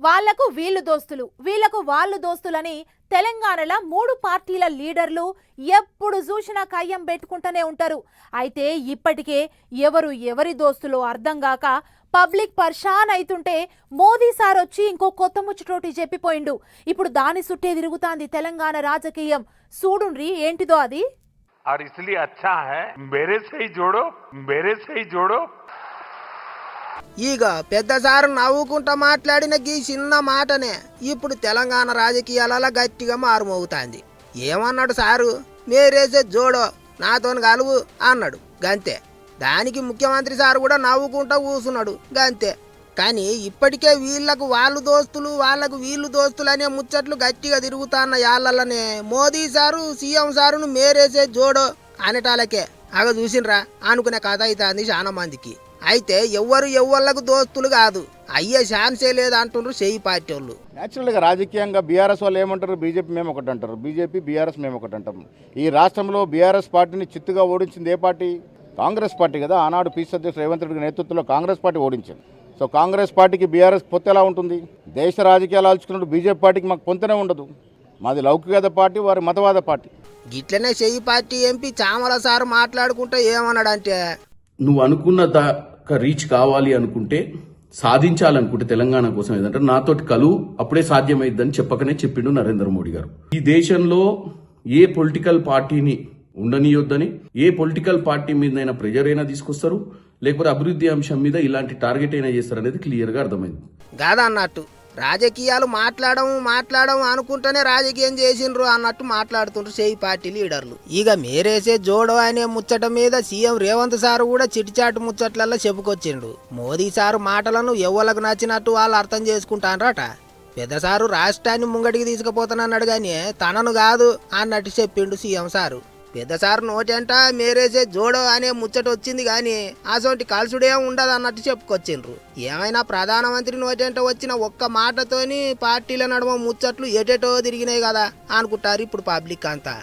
వాళ్లకు వీళ్ళు దోస్తులు వీళ్లకు వాళ్ళు దోస్తులని తెలంగాణలో 3 పార్టీల లీడర్లు ఎప్పుడు చూసినా కయ్యం పెట్టుకుంటూనే ఉంటారు. అయితే ఇప్పటికే ఎవరి దోస్తులో అర్థం గాక పబ్లిక్ పర్షాన్ అయితుంటే మోదీ సార్ వచ్చి ఇంకో కొత్త ముచ్చటోటి చెప్పిపోయిండు. ఇప్పుడు దాని సుట్టే తిరుగుతాంది తెలంగాణ రాజకీయం. చూడుండ్రి ఏంటిదో అది. और इसलिए अच्छा है मेरे से ही जोड़ो ఇక పెద్ద సారు నవ్వుకుంటా మాట్లాడిన గీ చిన్న మాటనే ఇప్పుడు తెలంగాణ రాజకీయాలలో గట్టిగా మారుమోగుతాంది. ఏమన్నాడు సారు? మేరేసే జోడో నాతో కలువు అన్నాడు గంతే. దానికి ముఖ్యమంత్రి సారు కూడా నవ్వుకుంటా కూసున్నాడు గంతే. కానీ ఇప్పటికే వీళ్లకు వాళ్ళు దోస్తులు వాళ్ళకు వీళ్ళు దోస్తులు అనే ముచ్చట్లు గట్టిగా తిరుగుతాన్న యాళ్ళనే మోదీ సారు సీఎం సారును మేరేసే జోడో అనేటాలకే అగ చూసినరా అనుకునే కథ అవుతుంది చాలా మందికి. అయితే ఎవ్వరికి దోస్తులు కాదు, అయ్యే ఛాన్సే లేదు అంటున్నారు చేయి పార్టీ వాళ్ళు. న్యాచురల్గా రాజకీయంగా బీఆర్ఎస్ వాళ్ళు ఏమంటారు, బీజేపీ మేము ఒకటి అంటారు, బీజేపీ బీఆర్ఎస్ మేము ఒకటి అంటాం. ఈ రాష్ట్రంలో బీఆర్ఎస్ పార్టీని చిత్తుగా ఓడించింది ఏ పార్టీ? కాంగ్రెస్ పార్టీ కదా. ఆనాడు పీసీ అధ్యక్షుడు రేవంత్ రెడ్డి నేతృత్వంలో కాంగ్రెస్ పార్టీ ఓడించింది. సో కాంగ్రెస్ పార్టీకి బీఆర్ఎస్ పొత్తు ఎలా ఉంటుంది? దేశ రాజకీయాలు ఆల్చుకున్నట్టు బీజేపీ పార్టీకి మాకు పొంతనే ఉండదు. మాది లౌకికవాద పార్టీ, వారి మతవాద పార్టీ. గిట్లనే చేయి పార్టీ ఎంపీ చామల సారు మాట్లాడుకుంటే ఏమన్నాడంటే, నువ్వు అనుకున్న దాకా రీచ్ కావాలి అనుకుంటే, సాధించాలనుకుంటే తెలంగాణ కోసం ఏదంటే నాతోటి కలువు అప్పుడే సాధ్యమైందని చెప్పకనే చెప్పిండు నరేంద్ర మోడీ గారు. ఈ దేశంలో ఏ పొలిటికల్ పార్టీని ఉండనియొద్దని, ఏ పొలిటికల్ పార్టీ మీదైనా ప్రెజర్ అయినా తీసుకొస్తారు, లేకపోతే అభివృద్ధి అంశం మీద ఇలాంటి టార్గెట్ అయినా చేస్తారు అనేది క్లియర్ గా అర్థమైంది. కాదన్నట్టు రాజకీయాలు మాట్లాడడం అనుకుంటేనే రాజకీయం చేసిండ్రు అన్నట్టు మాట్లాడుతుండ్రు చేయి పార్టీ లీడర్లు. ఇక మేరేసే జోడో అనే ముచ్చట మీద సీఎం రేవంత్ సారు కూడా చిటిచాటు ముచ్చట్లలో చెప్పుకొచ్చిండు. మోదీ సారు మాటలను ఎవరికి నచ్చినట్టు వాళ్ళు అర్థం చేసుకుంటారట. పెద్ద సారు రాష్ట్రాన్ని ముంగడికి తీసుకుపోతానన్నాడు గానీ తనను కాదు అన్నట్టు చెప్పిండు సీఎం సారు. పెద్ద సారు నోటంట మేరేసే జోడో అనే ముచ్చట వచ్చింది కానీ అసోంటి కలుసుడేం ఉండదు అన్నట్టు చెప్పుకొచ్చిండ్రు. ఏమైనా ప్రధానమంత్రి నోటంట వచ్చిన ఒక్క మాటతోని పార్టీల నడుమ ముచ్చట్లు ఎటెటో తిరిగినాయి కదా అనుకుంటారు ఇప్పుడు పబ్లిక్ అంతా.